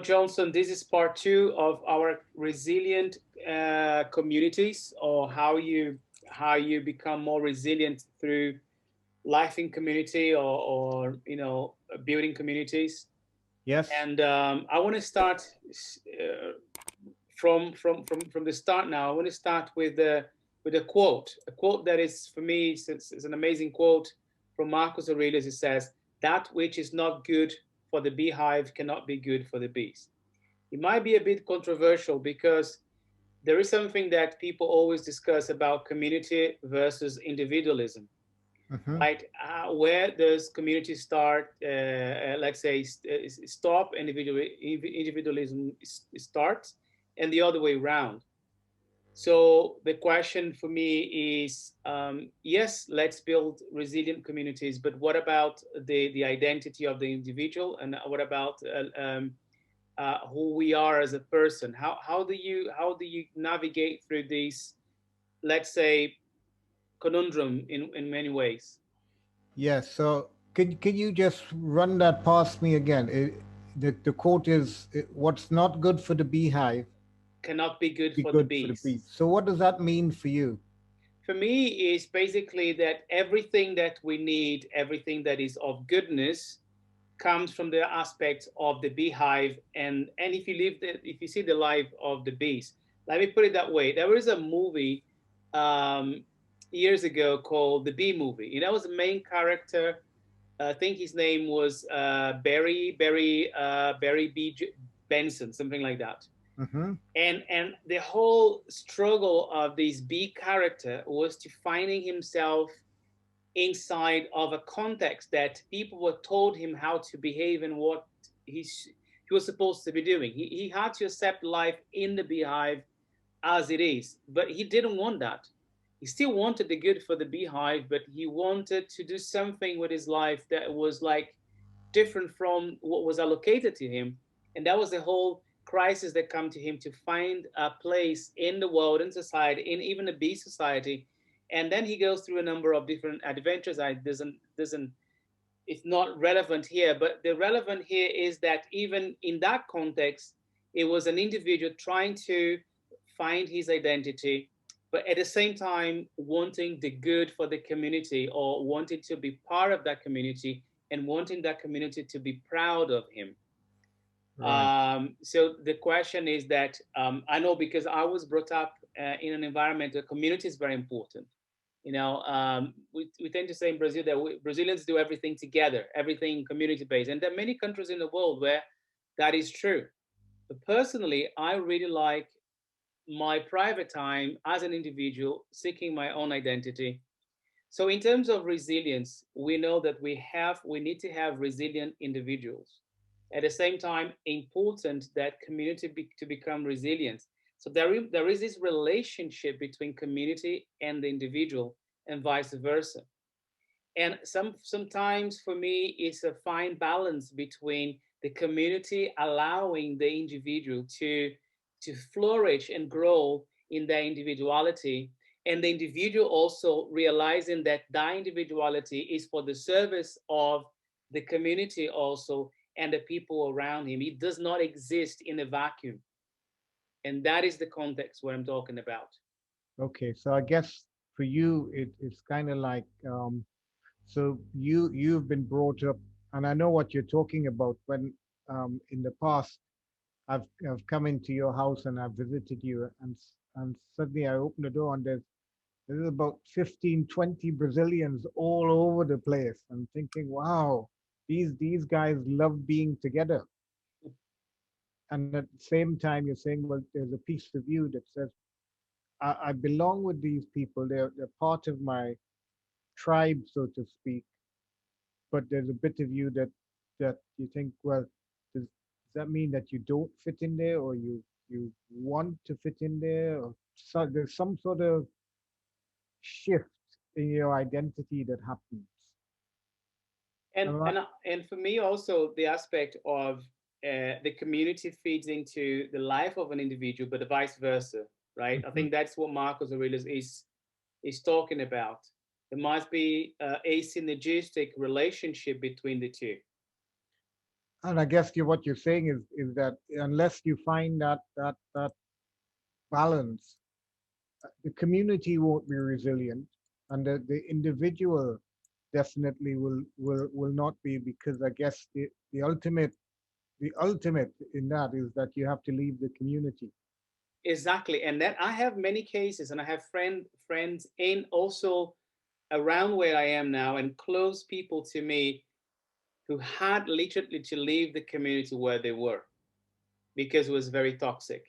Johnson, this is part two of our resilient communities, or how you become more resilient through life in community, or building communities. Yes. And I want to start from the start now. I want to start with a quote that is for me is an amazing quote from Marcus Aurelius. It says, "That which is not good for the beehive cannot be good for the bees." It might be a bit controversial because there is something that people always discuss about community versus individualism, Hmm. right? Where does community start? Let's say stop, individualism starts, and the other way around. So the question for me is, yes, let's build resilient communities, but what about the identity of the individual, and what about who we are as a person? How do you navigate through this, let's say, conundrum in many ways? Yes. So could you just run that past me again? The quote is, "What's not good for the beehive Cannot be good be for the good for the bee." bees. So what does that mean for you? For me, is basically that everything that we need, everything that is of goodness, comes from the aspect of the beehive. And if you see the life of the bees, let me put it that way. There was a movie um, years ago called the Bee Movie. And that was the main character. I think his name was Barry Benson, something like that. Mm-hmm. And the whole struggle of this B character was to finding himself inside of a context that people were told him how to behave and what he was supposed to be doing. He had to accept life in the beehive as it is, but he didn't want that. He still wanted the good for the beehive, but he wanted to do something with his life that was like different from what was allocated to him. And that was the whole crisis that come to him to find a place in the world, in society, in even a bee society. And then he goes through a number of different adventures. I doesn't It's not relevant here, but the relevant here is that even in that context, it was an individual trying to find his identity, but at the same time wanting the good for the community, or wanting to be part of that community, and wanting that community to be proud of him. Right. So the question is that, I know, because I was brought up in an environment where community is very important. We tend to say in Brazil that Brazilians do everything together, everything community based, and there are many countries in the world where that is true. But personally, I really like my private time as an individual, seeking my own identity. So, in terms of resilience, we know that we need to have resilient individuals. At the same time, important that community to become resilient. So there is this relationship between community and the individual, and vice versa. And sometimes for me, it's a fine balance between the community allowing the individual to flourish and grow in their individuality, and the individual also realizing that that individuality is for the service of the community also, and the people around him. It does not exist in a vacuum. And that is the context what I'm talking about. Okay. So I guess for you, it's kind of like, so you've been brought up, and I know what you're talking about. When in the past, I've come into your house and I've visited you, and suddenly I open the door and there's about 15, 20 Brazilians all over the place. I'm thinking, wow, these guys love being together. And at the same time, you're saying, well, there's a piece of you that says, I belong with these people. They're part of my tribe, so to speak. But there's a bit of you that you think, well, does that mean that you don't fit in there, or you want to fit in there, or so there's some sort of shift in your identity that happens. And Am I? and and for me also, the aspect of the community feeds into the life of an individual, but vice versa, right? I Mhm. think that's what Marcus Aurelius is talking about. There must be a synergistic relationship between the two. And I guess what you're saying is that unless you find that balance, the community won't be resilient, and the individual definitely will not be, because I guess the ultimate in that is that you have to leave the community. Exactly. And then I have many cases, and I have friends in also around where I am now, and close people to me who had literally to leave the community where they were because it was very toxic.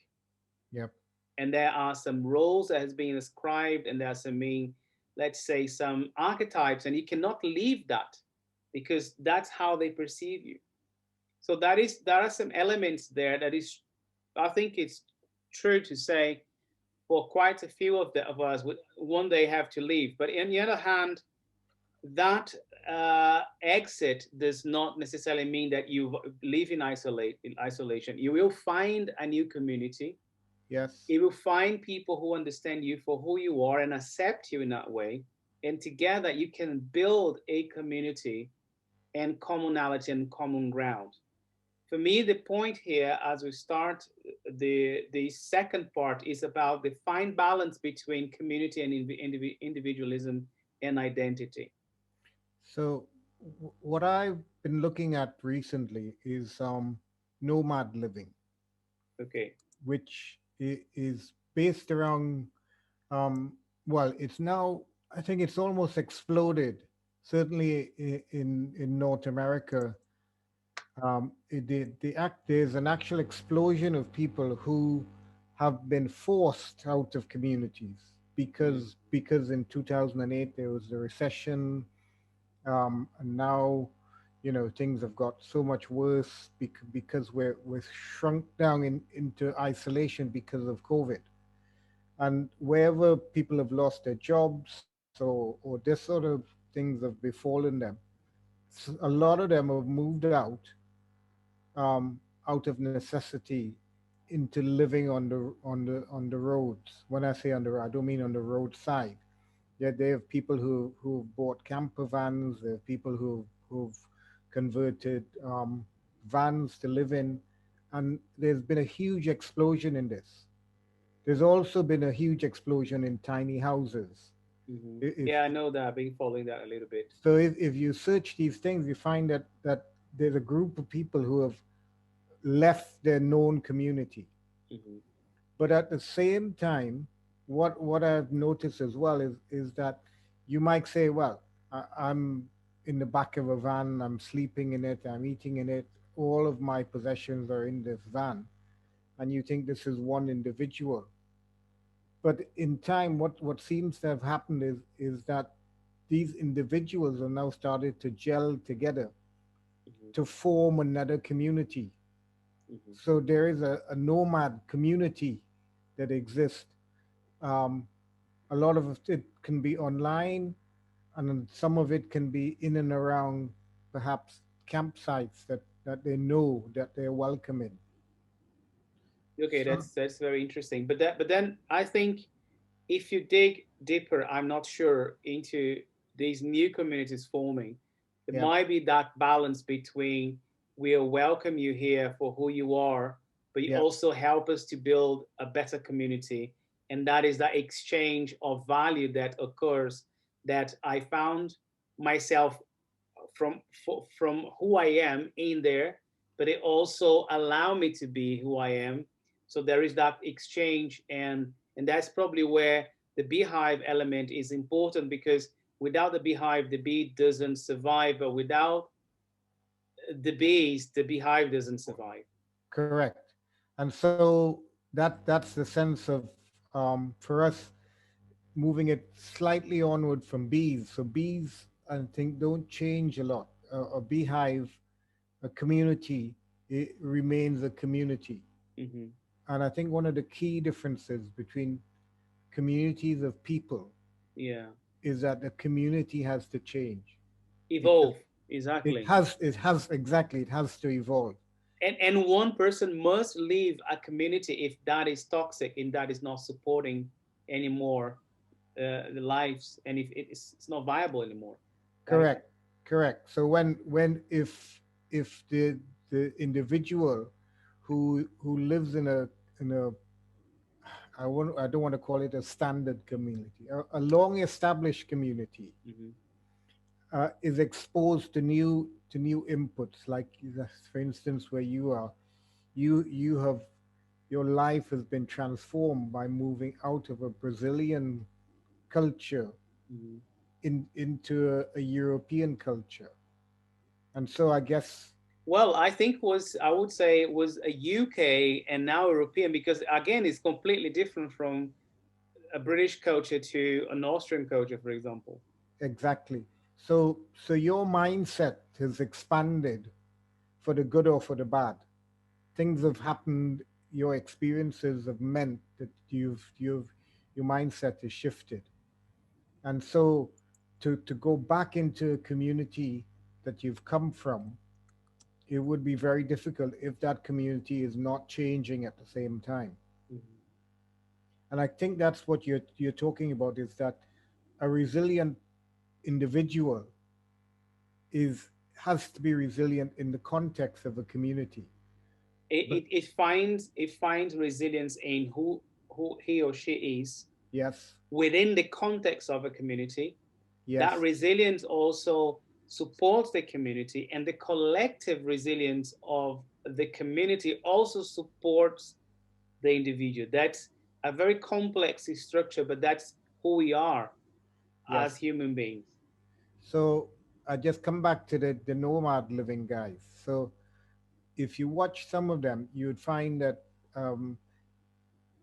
Yep. And there are some roles that has been ascribed, and there are some being, let's say, some archetypes, and you cannot leave that because that's how they perceive you. So there are some elements there that is, I think it's true to say, for quite a few of us would one day have to leave. But on the other hand, that exit does not necessarily mean that you live in isolation. You will find a new community. Yes. You will find people who understand you for who you are and accept you in that way. And together you can build a community and commonality and common ground. For me, the point here, as we start the second part, is about the fine balance between community and individualism and identity. So what I've been looking at recently is nomad living, Okay. which is based around, um, well, it's now, I think it's almost exploded. Certainly in North America, there's an actual explosion of people who have been forced out of communities Mm, because in 2008 there was the recession, and now, things have got so much worse because we're shrunk down into isolation because of COVID. And wherever people have lost their jobs, or this sort of things have befallen them, a lot of them have moved out of necessity into living on the roads. When I say I don't mean on the roadside. Yeah, they have people who've bought camper vans. There are people who've converted vans to live in, and there's been a huge explosion in this. There's also been a huge explosion in tiny houses. hmm. If Yeah, I know that. I've been following that a little bit. so, if you search these things, you find that there's a group of people who have left their known community. Hmm. But at the same time, what I've noticed as well is that you might say, well, I'm in the back of a van, I'm sleeping in it, I'm eating in it, all of my possessions are in this van, and you think this is one individual. But in time, what seems to have happened is that these individuals are now started to gel together Hmm. to form another community. Hmm. So there is a nomad community that exists. Um, a lot of it can be online, and then some of it can be in and around perhaps campsites that they know that they're welcome in. Okay, So that's very interesting. But then I think if you dig deeper, I'm not sure, into these new communities forming, there yeah, might be that balance between we'll welcome you here for who you are, but you yeah, also help us to build a better community. And that is that exchange of value that occurs, that I found myself from who I am in there, but it also allow me to be who I am. So there is that exchange, and that's probably where the beehive element is important, because without the beehive, the bee doesn't survive, but without the bees, the beehive doesn't survive. correct. And so that's the sense of, for us, moving it slightly onward from bees. So bees, I think, don't change a lot. A beehive, a community, it remains a community. Hmm. And I think one of the key differences between communities of people Yeah, is that the community has to change. It evolve, exactly. exactly, it has to evolve. And one person must leave a community if that is toxic and that is not supporting anymore the lives, and if it's not viable anymore, right? Correct, correct. So when if the individual who lives in a I don't want to call it a standard community, a long established community, Hmm. is exposed to new inputs. Like for instance, where you are, you have your life has been transformed by moving out of a Brazilian culture Hmm. into a European culture, and so I guess Well, I think was I would say it was a UK and now European because again it's completely different from a British culture to an Austrian culture, for example. exactly. So your mindset has expanded for the good or for the bad. Things have happened. Your experiences have meant that your mindset is shifted, and so to go back into a community that you've come from, it would be very difficult if that community is not changing at the same time. Mhm. And I think that's what you're talking about, is that a resilient individual is has to be resilient in the context of a community. But It finds resilience in who he or she is yes, within the context of a community. That yes, resilience also supports the community, and the collective resilience of the community also supports the individual. That's a very complex structure, but that's who we are as yes. human beings. So I just come back to the nomad living guys. So if you watch some of them, you'd find that um,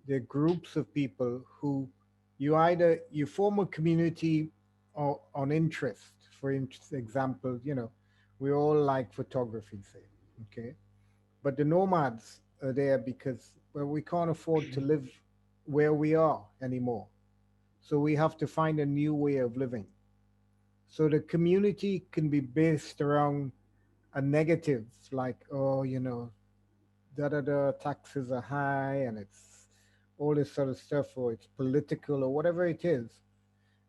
they're groups of people who you form a community on interest. For example, we all like photography, say, okay, but the nomads are there because, well, we can't afford to live where we are anymore, so we have to find a new way of living. So the community can be based around a negative, like, oh, da da da, taxes are high and it's all this sort of stuff, or it's political or whatever it is.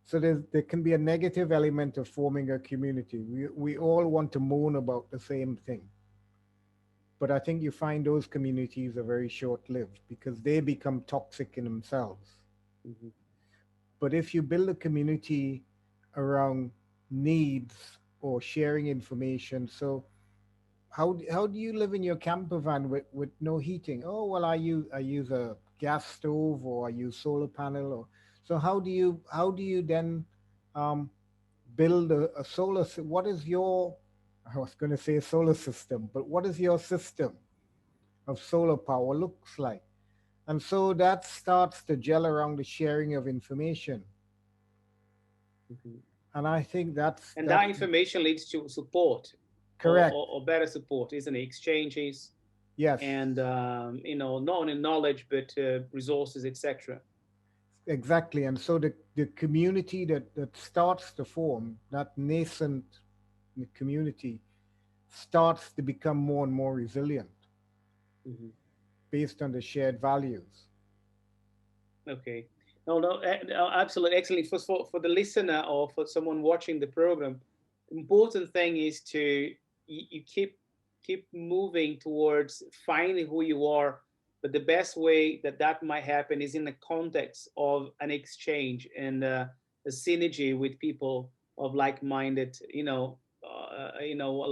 So there can be a negative element of forming a community. We all want to moan about the same thing. But I think you find those communities are very short lived because they become toxic in themselves. Mhm. But if you build a community around needs or sharing information, so how do you live in your camper van with no heating? Oh well, I use a gas stove, or I use solar panel, or so how do you then um, build a what is your, I was going to say solar system, but what is your system of solar power looks like? And so that starts to gel around the sharing of information. Mhm. And I think And that's that information leads to support correct. or better support, isn't it? Exchanges Yes, and not only knowledge but resources, etc. exactly. And so the community that starts to form, that nascent community, starts to become more and more resilient Mhm. based on the shared values. Okay. No, no, no, absolutely excellent. For the listener or for someone watching the program, the important thing is to you keep moving towards finding who you are. But the best way that that might happen is in the context of an exchange and a synergy with people of like-minded,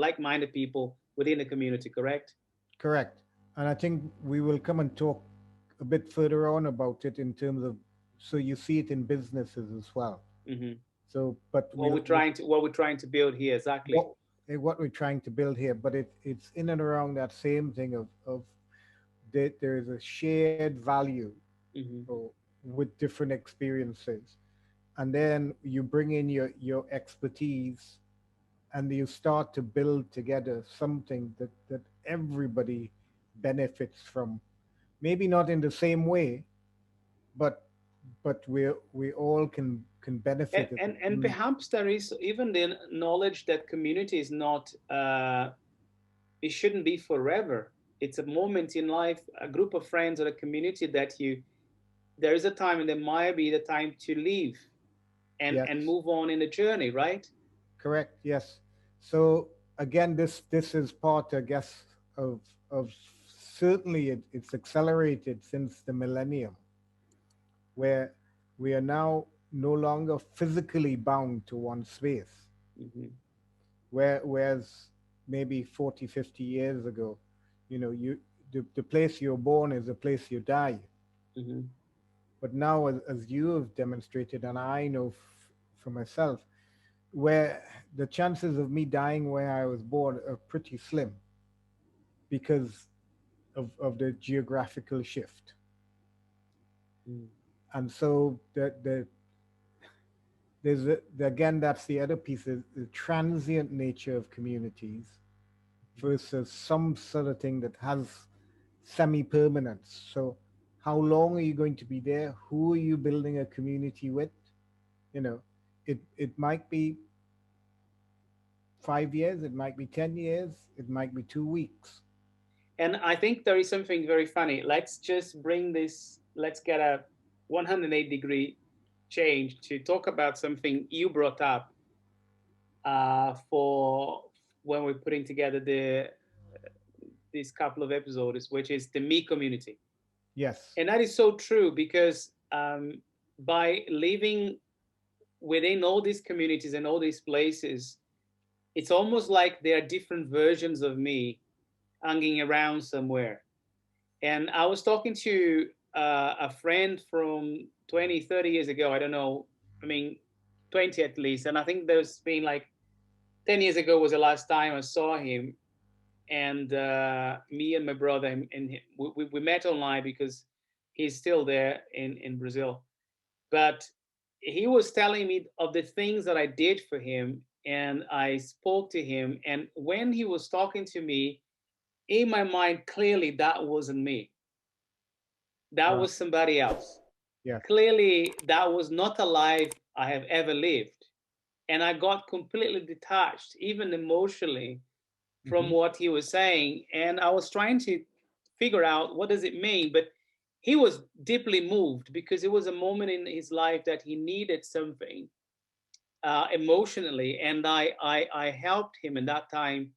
like-minded people within the community. Correct? Correct. And I think we will come and talk a bit further on about it in terms of, so you see it in businesses as well. Hmm. So, but What we're trying to build here exactly. what what we're trying to build here, but it's in and around that same thing of that there is a shared value Hmm. or, with different experiences, and then you bring in your expertise, and you start to build together something that everybody benefits from. Maybe not in the same way, but we all can benefit at the And same. perhaps there is even the knowledge that community is not it shouldn't be forever. It's a moment in life, a group of friends or a community that you there is a time and there might be the time to leave and Yes, move on in the journey, right? correct. Yes. So again, this is part, I guess, of of certainly it's accelerated since the millennium, where we are now no longer physically bound to one space, Hmm. whereas maybe 40, 50 years ago, you the place you're born is the place you die. Hmm. But now, as you have demonstrated, and I know for myself, where the chances of me dying where I was born are pretty slim because of the geographical shift. Mm. And so again, that's the other piece, is the transient nature of communities versus some sort of thing that has semi-permanence. So how long are you going to be there? Who are you building a community with? You know, it might be 5 years, it might be 10 years, it might be 2 weeks. And I think there is something very funny. Let's just bring this, let's get a 108-degree change to talk about something you brought up for when we're putting together these couple of episodes, which is the me community. Yes. And that is so true because by living within all these communities and all these places, it's almost like there are different versions of me hanging around somewhere. And I was talking to a friend from 20, 30 years ago. I don't know. I mean, 20 at least. And I think there's been like 10 years ago was the last time I saw him. And me and my brother, and we met online because he's still there in Brazil. But he was telling me of the things that I did for him. And I spoke to him. And when he was talking to me, in my mind, clearly that wasn't me. That Right. was somebody else. Yes. Clearly, that was not a life I have ever lived. And I got completely detached, even emotionally, from Hmm. what he was saying. And I was trying to figure out what does it mean. But he was deeply moved because it was a moment in his life that he needed something emotionally. And I helped him in that time.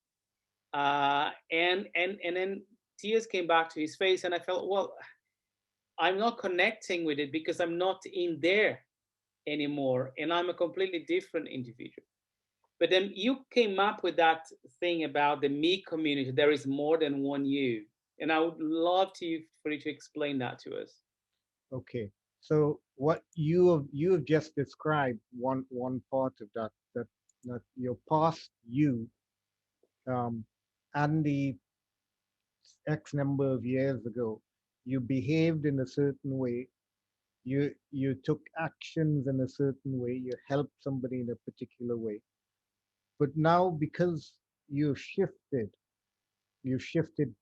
And then tears came back to his face. And I felt, well, I'm not connecting with it because I'm not in there anymore and I'm a completely different individual. But then you came up with that thing about the me community. There is more than one you. And I would love for you to explain that to us. Okay. So what you have just described, one part of that your past you, um, and the X number of years ago, you behaved in a certain way, you took actions in a certain way, you helped somebody in a particular way. But now, because you shifted, you shifted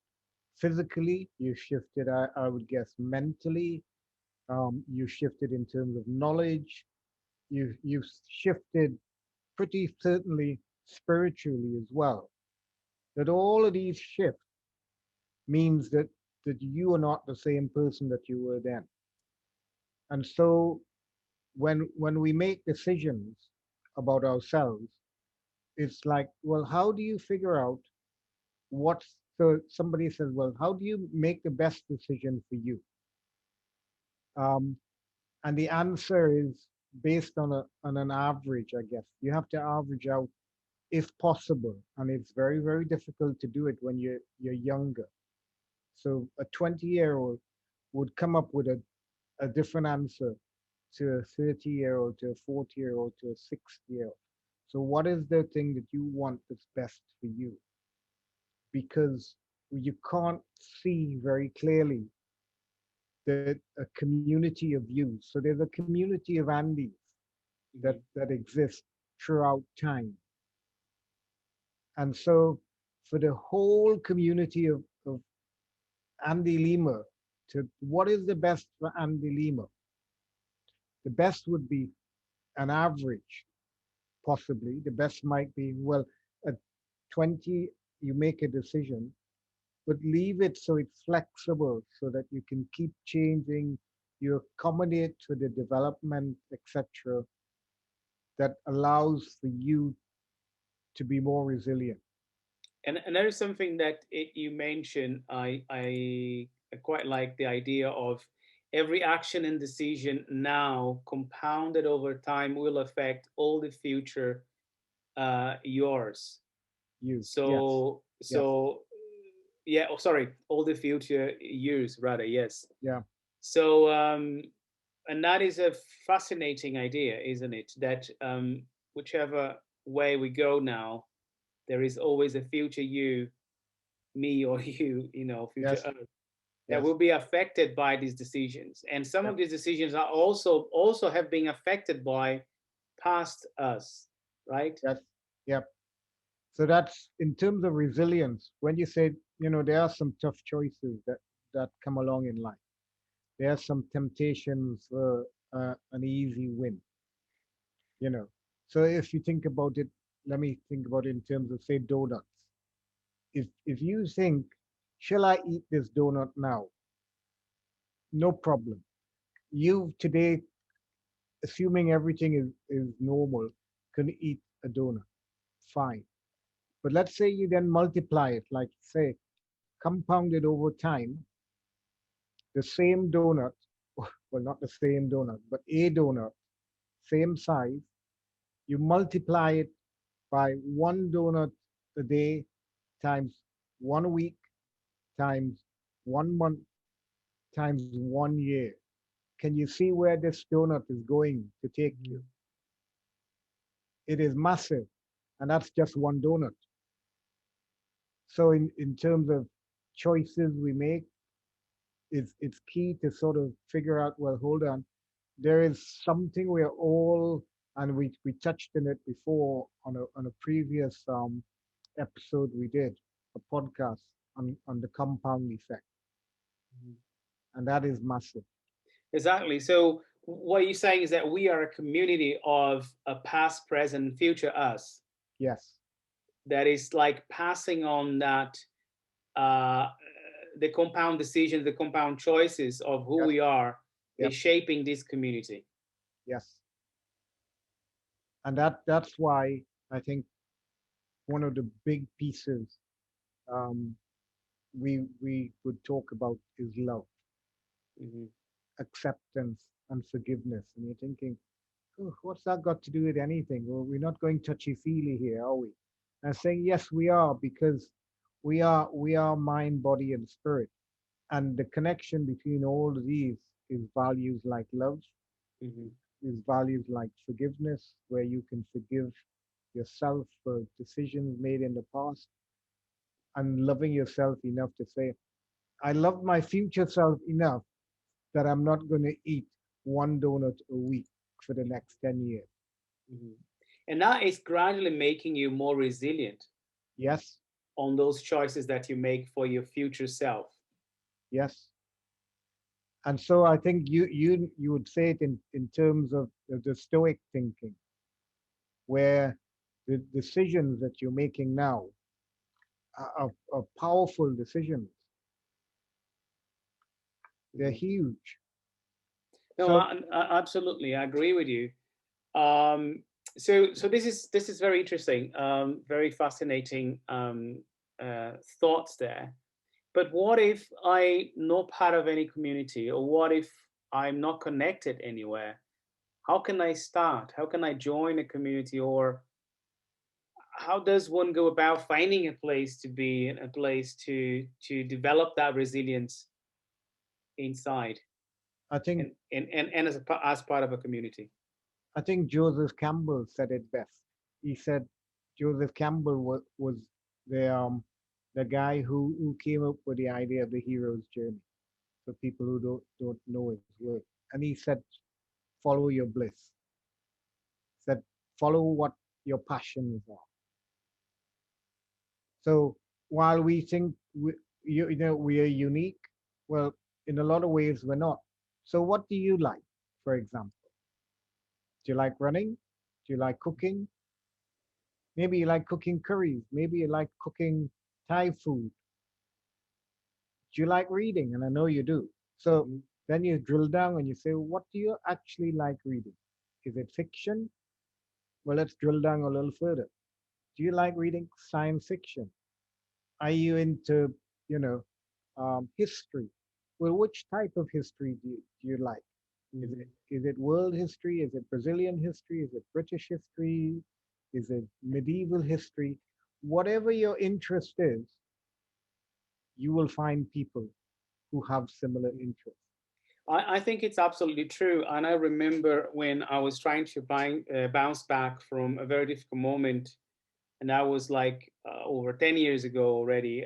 physically, you shifted, I would guess, mentally, you shifted in terms of knowledge, you shifted pretty certainly spiritually as well. That all of these shifts means that you are not the same person that you were then. And so when we make decisions about ourselves, it's like, well, how do you figure out what's so somebody says, well, how do you make the best decision for you? Um, and the answer is based on an average, I guess. You have to average out if possible, and it's very, very difficult to do it when you're younger. So a 20-year-old would come up with a different answer to a 30-year-old, to a 40-year-old, to a 60-year-old. So what is the thing that you want that's best for you? Because you can't see very clearly that a community of you. So there's a community of Andys Mm-hmm. that exists throughout time. And so for the whole community of Andy Lima, to what is the best for Andy Lima? The best would be an average, possibly. The best might be, well, at 20, you make a decision, but leave it so it's flexible so that you can keep changing, you accommodate to the development, etc., that allows for you to be more resilient. And there is something that you mentioned. I quite like the idea of every action and decision now compounded over time will affect all the future yours. You. Yes. So Yes. so yeah. Oh, sorry, all the future years rather. Yes. Yeah. So and that is a fascinating idea, isn't it? That whichever way we go now, there is always a future you, me, or future Yes. us that Yes. will be affected by these decisions. And some of Yep. these decisions are also have been affected by past us, right? Yes. Yep. So that's in terms of resilience. When you say, there are some tough choices that come along in life. There are some temptations for an easy win. You know. So if you think about it, let me think about it in terms of say donuts. If you think, shall I eat this donut now? No problem. You today, assuming everything is normal, can eat a donut. Fine. But let's say you then multiply it, like say, compounded over time, the same donut, well, not the same donut, but a donut, same size, you multiply it by one donut a day times 1 week times 1 month times 1 year. Can you see where this donut is going to take you? Mhm. It is massive, and that's just one donut. So in terms of choices we make, it's key to sort of figure out, well, hold on, there is something we're all, and we touched on it before on a previous episode we did, a podcast on the compound effect, and that is massive. Exactly. So what you're saying is that we are a community of a past, present, future us Yes. that is like passing on that uh, the compound decisions, the compound choices of who Yes. we are is Yep. shaping this community. Yes. And that's why I think one of the big pieces um, we would talk about is love, Mhm. acceptance, and forgiveness. And you're thinking, oh, what's that got to do with anything? Well, we're not going touchy feely here, are we? And saying yes, we are, because we are mind, body, and spirit. And the connection between all of these is values like love, Mhm. is values like forgiveness, where you can forgive yourself for decisions made in the past, and loving yourself enough to say, I love my future self enough that I'm not going to eat one donut a week for the next 10 years. Mhm. And that is gradually making you more resilient Yes, on those choices that you make for your future self. yes. And so I think you would say it in terms of the stoic thinking, where the decisions that you're making now are powerful decisions. They're Mhm. huge. No, So absolutely, I agree with you. Um, so this is very interesting, very fascinating thoughts there. But what if I'm not part of any community, or what if I'm not connected anywhere? How can I start? How can I join a community, or how does one go about finding a place to be, a place to develop that resilience inside, I think and as part of a community? I think Joseph Campbell said it best. He said Joseph Campbell was the guy who came up with the idea of the hero's journey for people who don't know his work. And he said, follow your bliss. Said, follow what your passions are. So while we think we are unique, well, in a lot of ways we're not. So what do you like, for example? Do you like running? Do you like cooking? Maybe you like cooking curries. Maybe you like cooking Thai food. Do you like reading? And I know you do. So Mhm. then you drill down and you say, what do you actually like reading? Is it fiction? Well, let's drill down a little further. Do you like reading science fiction? Are you into, you know, history? Well, which type of history do you like? Mhm. Is it world history? Is it Brazilian history? Is it British history? Is it medieval history? Whatever your interest is, you will find people who have similar interests. I think it's absolutely true. And I remember when I was trying to bounce back from a very difficult moment, and that was like over 10 years ago already.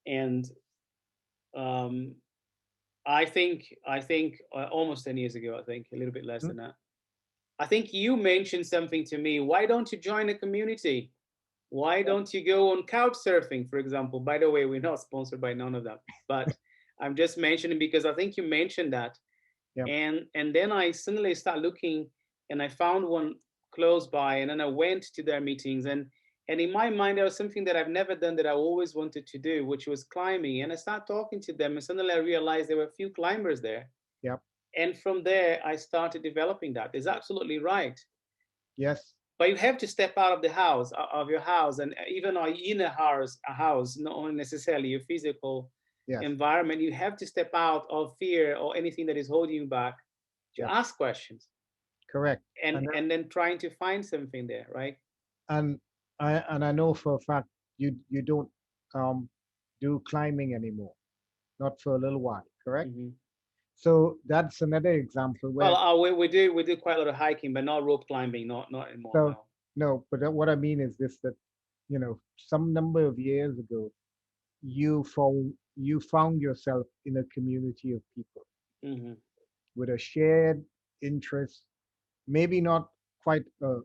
And um, I think almost 10 years ago, I think a little bit less Hmm? than that. I think you mentioned something to me. Why don't you join a community? Why Yep. don't you go on couch surfing, for example? By the way, we're not sponsored by none of them, but I'm just mentioning because I think you mentioned that. Yep. And then I suddenly start looking, and I found one close by, and then I went to their meetings, and in my mind there was something that I've never done that I always wanted to do, which was climbing. And I started talking to them, and suddenly I realized there were a few climbers there. Yep. And from there I started developing that. Is absolutely right. Yes. But you have to step out of the house, of your house, and even in a house, not only necessarily your physical Yes. environment. You have to step out of fear or anything that is holding you back to Yep. ask questions, Correct. and And and then trying to find something there, right? and I know for a fact you don't um, do climbing anymore, not for a little while. Correct. Hmm. So that's another example Well, where, we do quite a lot of hiking, but not rope climbing, not anymore. so No. no, but what I mean is this, that some number of years ago you found yourself in a community of people Hmm. with a shared interest, maybe not quite a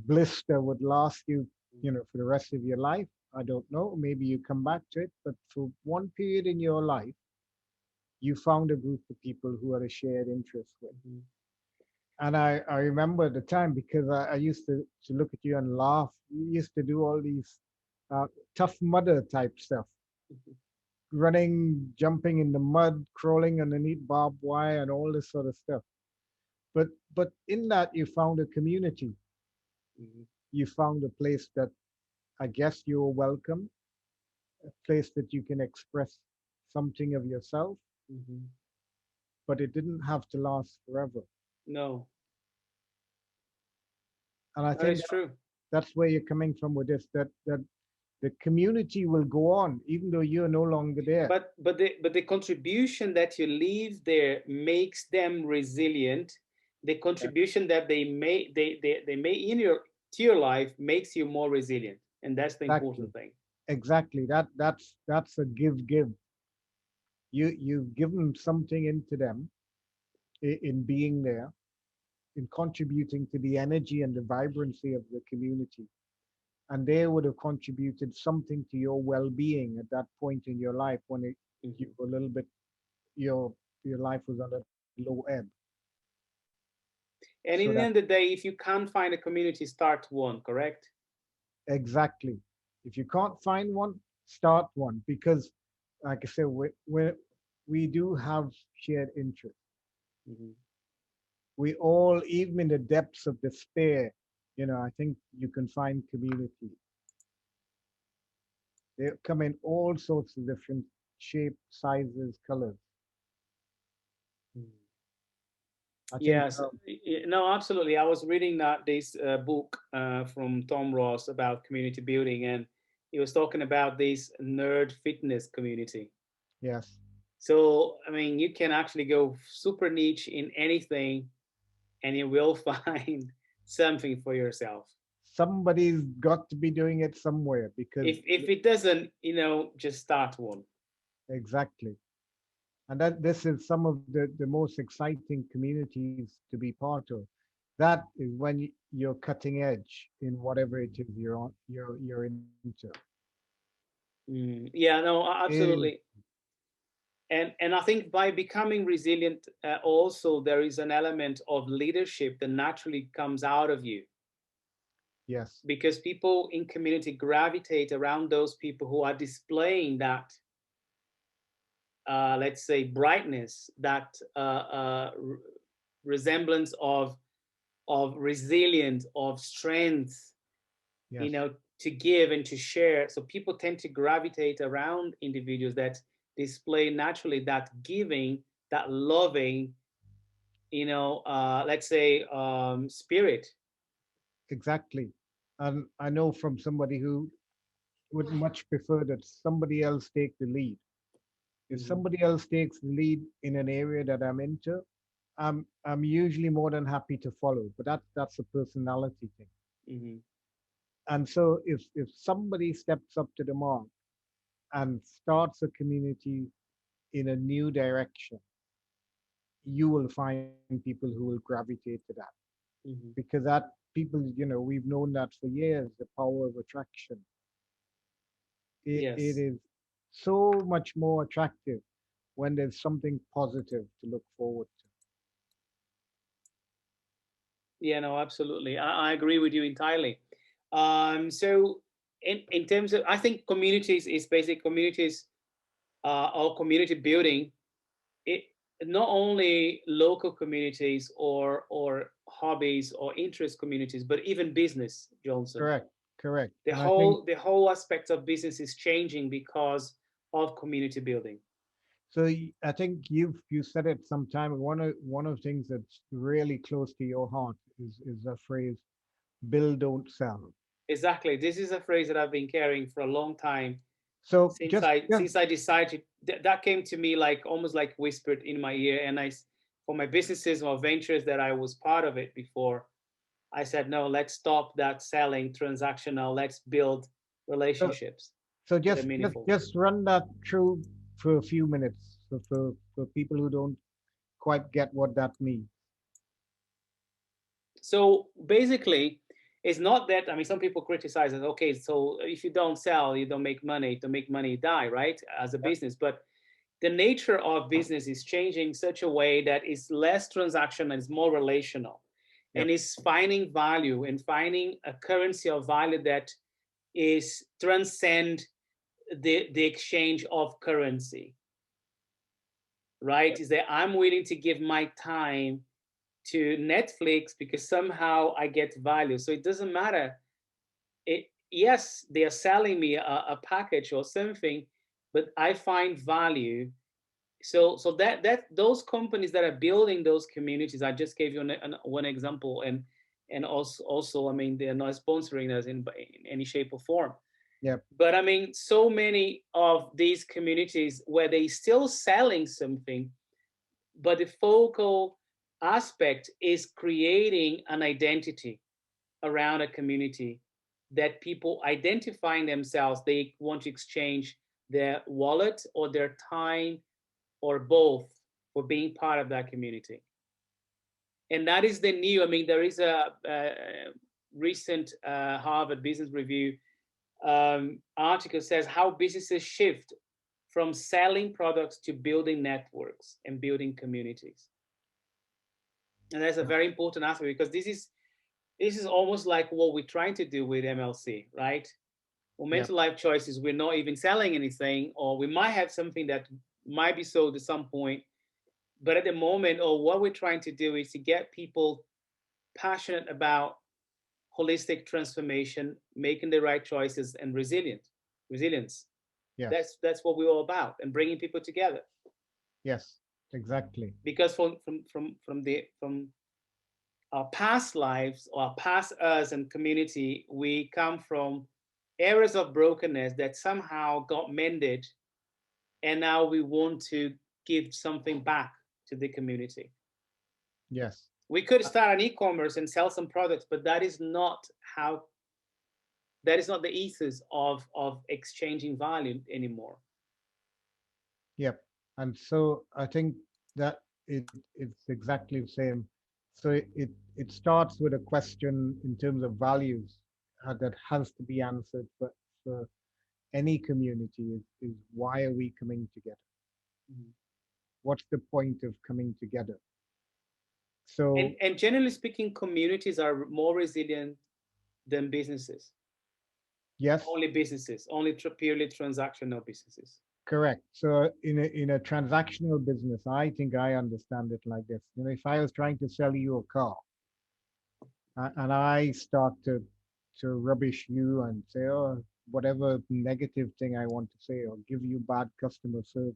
bliss that would last you, for the rest of your life. I don't know. Maybe you come back to it, but for one period in your life, you found a group of people who had a shared interest with. Hmm. And I remember the time because I used to look at you and laugh. You used to do all these uh, tough mudder type stuff, running, jumping in the mud, crawling underneath barbed wire, and all this sort of stuff. But in that, you found a community. Hmm. You found a place that I guess you're welcome, a place that you can express something of yourself, Hmm. but it didn't have to last forever. No, And I that think is true. that's where you're coming from with this, that the community will go on even though you're no longer there. But the contribution that you leave there makes them resilient. The Yeah, contribution that they may in your to your life makes you more resilient, and that's the exactly. important thing. Exactly. That's a give. You've given something into them in being there, in contributing to the energy and the vibrancy of the community. And they would have contributed something to your well-being at that point in your life when you Mhm. were a little bit, your your life was on a low ebb. So And that in the end of the day, if you can't find a community, start one. Correct. exactly. If you can't find one, start one because, like I said, we do have shared interests. Mhm. We all, even in the depths of despair, I think you can find community. They come in all sorts of different shapes, sizes, colors. Mhm. I think, Yes, no, absolutely. I was reading that this book from Tom Ross about community building, and he was talking about this nerd fitness community. yes, So, I mean, you can actually go super niche in anything, and you will find something for yourself. somebody's got to be doing it somewhere because If it doesn't, just start one. exactly. And that this is some of the most exciting communities to be part of. That is when you're cutting edge in whatever it is you're into. Yeah, no, In absolutely. And I think by becoming resilient, also there is an element of leadership that naturally comes out of you, yes, because people in community gravitate around those people who are displaying that, let's say, brightness, that resemblance of resilience, of strength, yes, to give and to share. So people tend to gravitate around individuals that display naturally that giving, that loving, let's say, spirit. Exactly. And I know from somebody who would much prefer that somebody else take the lead. If Hmm. somebody else takes the lead in an area that I'm into, I'm usually more than happy to follow. But that's a personality thing. Hmm. And so if somebody steps up to the mark and starts a community in a new direction, you will find people who will gravitate to that, Hmm. because that people, we've known that for years, the power of attraction. It Yes. is so much more attractive when there's something positive to look forward to. Yeah, no, absolutely. I agree with you entirely. So in terms of, I think communities is basic communities, or community building. It not only local communities or hobbies or interest communities, but even business, Johnson. Correct, correct. The And I think whole the whole aspect of business is changing because of community building. so. I think you said it sometime. One of things that's really close to your heart is a phrase: "Build, don't sell." Exactly. This is a phrase that I've been carrying for a long time So since just I just since I decided that came to me like almost like whispered in my ear. And for my businesses or ventures that I was part of it before, I said no, let's stop that selling transactional. Let's build so relationships so that are just just meaningful. just run that through for a few minutes, for people who don't quite get what that means. So basically, it's not that, I mean, some people criticize it. Okay, so if you don't sell, you don't make money. To make money, you die, right? As a Yep, business. But the nature of business is changing such a way that it's less transactional and it's more relational. And yep, it's finding value and finding a currency of value that is transcend the exchange of currency, right? yep, Is that I'm willing to give my time to Netflix because somehow I get value. So it doesn't matter. Yes, they are selling me a package or something, but I find value. So that those companies that are building those communities, I just gave you one example, and also I mean they're not sponsoring us in any shape or form. yep, But I mean, so many of these communities where they still selling something, but the focal aspect is creating an identity around a community that people identifying themselves, they want to exchange their wallet or their time or both for being part of that community. And that is the new, I mean, there is a recent Harvard Business Review article says how businesses shift from selling products to building networks and building communities. And that's a yep, very important aspect because this is almost like what we're trying to do with MLC, right? Well, yep, mental life choices, we're not even selling anything, or we might have something that might be sold at some point. But at the moment, or what we're trying to do is to get people passionate about holistic transformation, making the right choices, and resilience. yes, That's what we're all about, and bringing people together. yes, exactly. Because from our past lives or our past us and community, we come from areas of brokenness that somehow got mended, and now we want to give something back to the community. Yes. We could start an e-commerce and sell some products, but how that is not the ethos of exchanging value anymore. Yep. And so I think that it's exactly the same. So it starts with a question in terms of values, that has to be answered for any community is why are we coming together? Mhm. What's the point of coming together? and So and generally speaking, communities are more resilient than businesses. yes, Only businesses, only purely transactional businesses. correct. So in a transactional business, I think I understand it like this. If I was trying to sell you a car, and I start to rubbish you and say, oh, whatever negative thing I want to say, or give you bad customer service.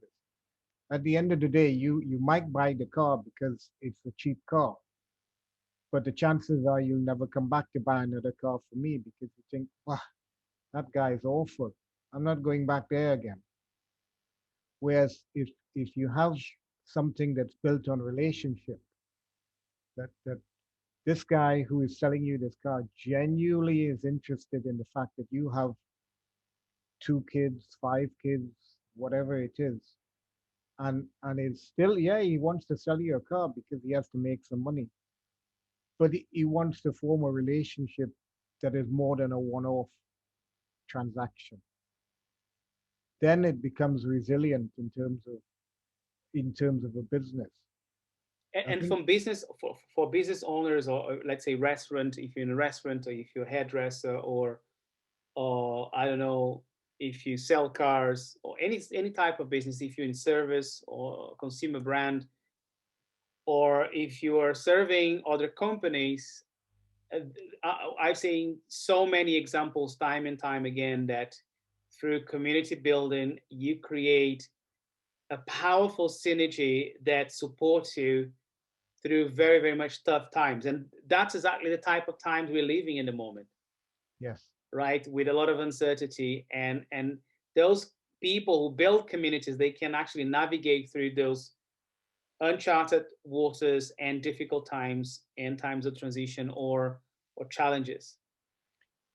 At the end of the day, you might buy the car because it's a cheap car, but the chances are you'll never come back to buy another car from me because you think, wow, that guy is awful. I'm not going back there again. Whereas if you have something that's built on relationship, that this guy who is selling you this car genuinely is interested in the fact that you have two kids, five kids, whatever it is, and it's still, yeah, he wants to sell you a car because he has to make some money, but he wants to form a relationship that is more than a one-off transaction. Then it becomes resilient in terms of a business. I And think from business for business owners, or let's say restaurant, if you're in a restaurant, or if you're a hairdresser, or I don't know, if you sell cars, or any type of business, if you're in service or consumer brand, or if you are serving other companies, uh, I've seen so many examples time and time again that through community building you create a powerful synergy that supports you through very, very much tough times. And that's exactly the type of times we're living in the moment, yes, right? With a lot of uncertainty. And those people who build communities, they can actually navigate through those uncharted waters and difficult times and times of transition or challenges.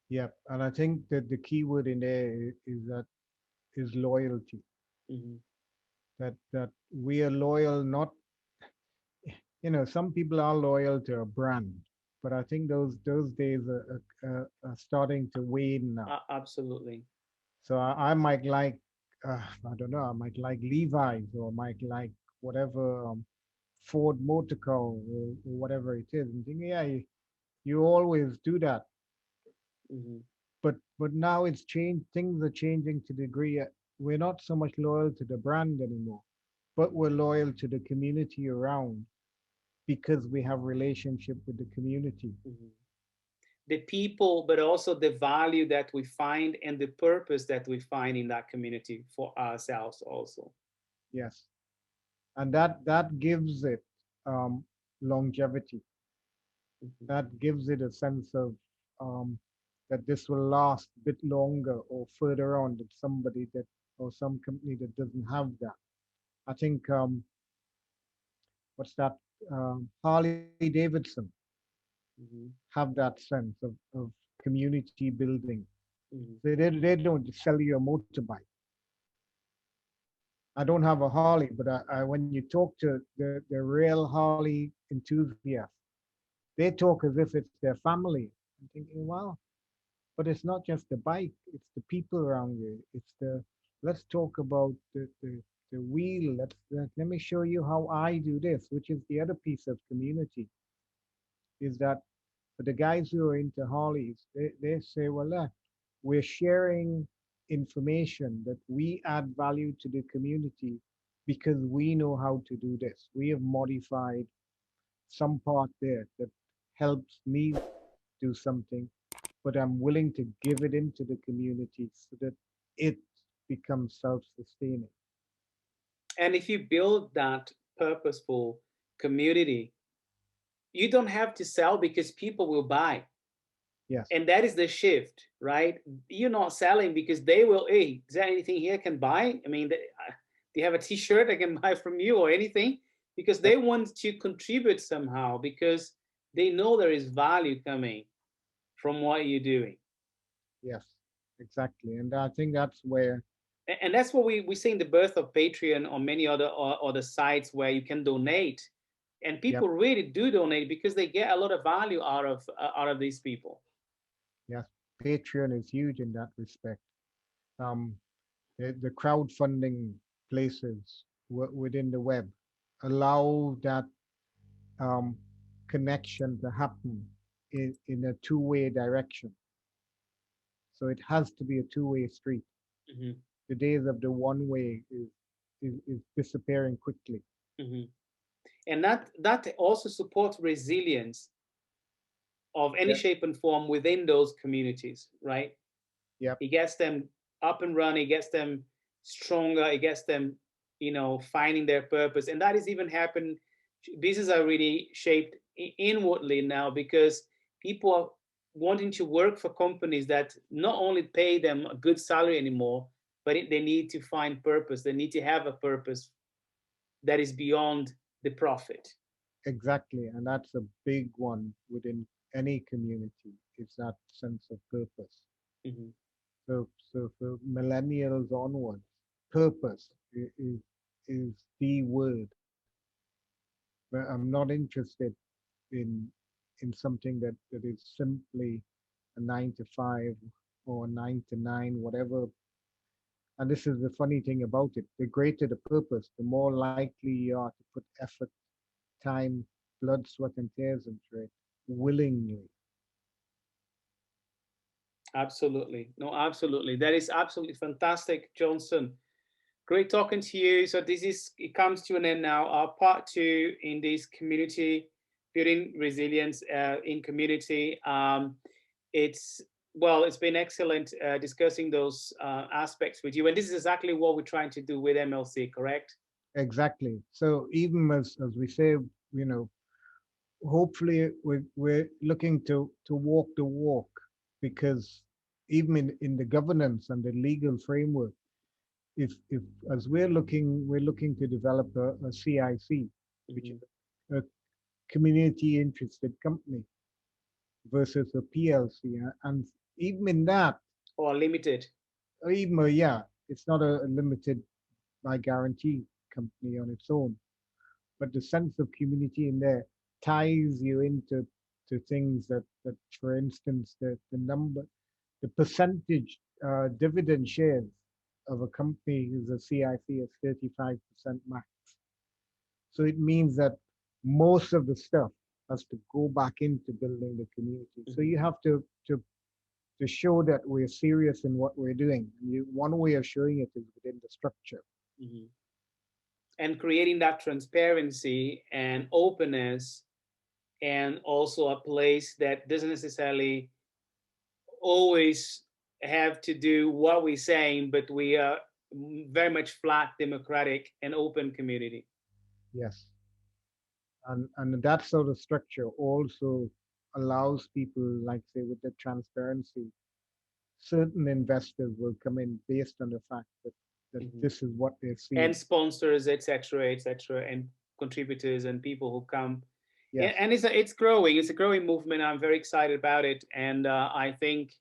yeah, and I think that the key word in there is loyalty. Mm-hmm. That we are loyal, not, some people are loyal to a brand, but I think those days are starting to wane now. Absolutely. So I might like, I don't know, I might like Levi's, or might like whatever, Ford Motor Car, or whatever it is, and think, yeah, you always do that. Mm-hmm. But now it's changed. Things are changing to the degree we're not so much loyal to the brand anymore, but we're loyal to the community around because we have relationship with the community. Mm-hmm. The people, but also the value that we find and the purpose that we find in that community for ourselves also. Yes, and that gives it um, longevity. Mm-hmm. That gives it a sense of um, that this will last a bit longer or further on than somebody that or some company that doesn't have that. I think what's that? Harley Davidson Mm-hmm. have that sense of community building. Mm-hmm. They don't just sell you a motorbike. I don't have a Harley, but when you talk to the real Harley enthusiasts, they talk as if it's their family. I'm thinking, wow, but it's not just the bike; it's the people around you. It's the let's talk about the wheel. Let me show you how I do this, which is the other piece of community. Is that for the guys who are into Harleys, they say, well, we're sharing information that we add value to the community because we know how to do this. We have modified some part there that helps me do something, but I'm willing to give it into the community so that it becomes self-sustaining. And if you build that purposeful community, you don't have to sell because people will buy. Yes, And that is the shift, right? You're not selling because they will, hey, is there anything here I can buy? I mean, do you have a t-shirt I can buy from you or anything? Because they yep, want to contribute somehow because they know there is value coming from what you're doing. yes, exactly. And I think that's where, And that's what we see in the birth of Patreon or many other sites where you can donate. And yep, people really do donate because they get a lot of value out of these people. yes, Patreon is huge in that respect. Um, the crowdfunding places within the web allow that um, connection to happen in a two-way direction. So it has to be a two-way street. Hmm. The days of the one-way is disappearing quickly. Hmm. And that also supports resilience of any Yeah. shape and form within those communities, right? Yep. It gets them up and running, it gets them stronger, it gets them, finding their purpose. And that is even happened. Businesses are really shaped inwardly now because people are wanting to work for companies that not only pay them a good salary anymore, but they need to find purpose. They need to have a purpose that is beyond the profit. Exactly. And that's a big one within any community, is that sense of purpose. Mhm. So for millennials onwards, purpose is the word. But I'm not interested in something that is simply a 9 to 5 or 9 to 9, whatever. And this is the funny thing about it. The greater the purpose, the more likely you are to put effort, time, blood, sweat, and tears into it willingly. Absolutely. No, absolutely. That is absolutely fantastic, Johnson. Great talking to you. So it comes to an end now. Our part two in this community, building resilience in community. It's it's been excellent discussing those aspects with you. And this is exactly what we're trying to do with MLC, correct? Exactly. So even as we say, hopefully we're looking to walk the walk, because even in the governance and the legal framework, if as we're looking to develop a CIC, which Hmm. is a community interested company versus a PLC, and even in that, Or limited. or even yeah, it's not a limited by guarantee company on its own, but the sense of community in there ties you into things that for instance the number, the percentage dividend shares of a company who's a CIC is 35% max. So it means that most of the stuff has to go back into building the community. So Hmm. you have to show that we're serious in what we're doing. One way of showing it is within the structure. Hmm. And creating that transparency and openness, and also a place that doesn't necessarily always have to do what we're saying, but we are very much flat, democratic, and open community. Yes. And that sort of structure also allows people, like say with the transparency, certain investors will come in based on the fact that Mhm. this is what they're And seeing. sponsors, etc., and contributors and people who come. Yes. And it's growing. It's a growing movement. I'm very excited about it, and I think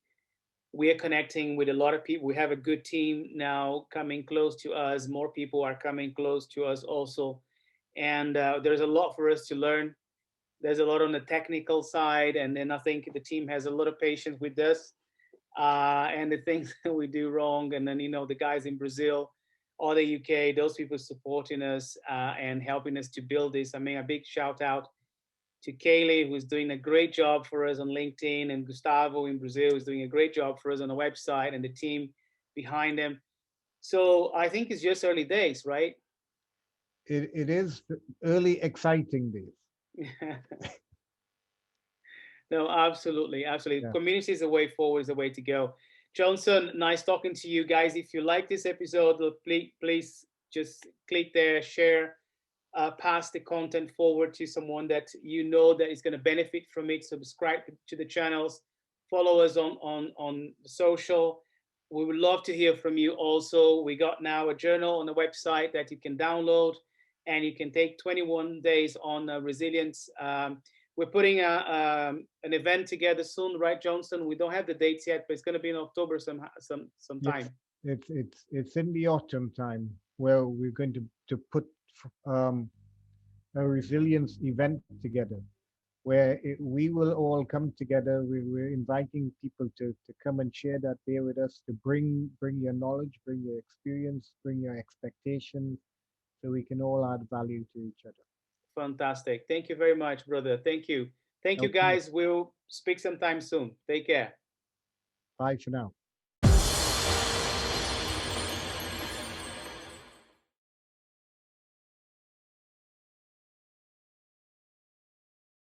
we are connecting with a lot of people. We have a good team now coming close to us. More people are coming close to us also, and there's a lot for us to learn. There's a lot on the technical side, and then I think the team has a lot of patience with us and the things that we do wrong. And then the guys in Brazil or the UK, those people supporting us and helping us to build this. I mean, a big shout out to Kaylee, who's doing a great job for us on LinkedIn, and Gustavo in Brazil is doing a great job for us on the website, and the team behind them. So I think it's just early days, right? It is early exciting days. No, absolutely, absolutely. Yeah. Community is the way forward, is the way to go. Johnson, nice talking to you guys. If you like this episode, please just click there, share, pass the content forward to someone that you know that is going to benefit from it. Subscribe to the channels, follow us on social. We would love to hear from you. Also, we got now a journal on the website that you can download, and you can take 21 days on resilience. We're putting an event together soon, right, Johnson? We don't have the dates yet, but it's going to be in October Yes. sometime. It's in the autumn time where we're going to put um, a resilience event together, where we will all come together. We're inviting people to come and share that day with us, to bring your knowledge, bring your experience, bring your expectations, so we can all add value to each other. Fantastic. Thank you very much, brother. Thank you. Thank you, Okay, guys. We'll speak sometime soon. Take care. bye for now.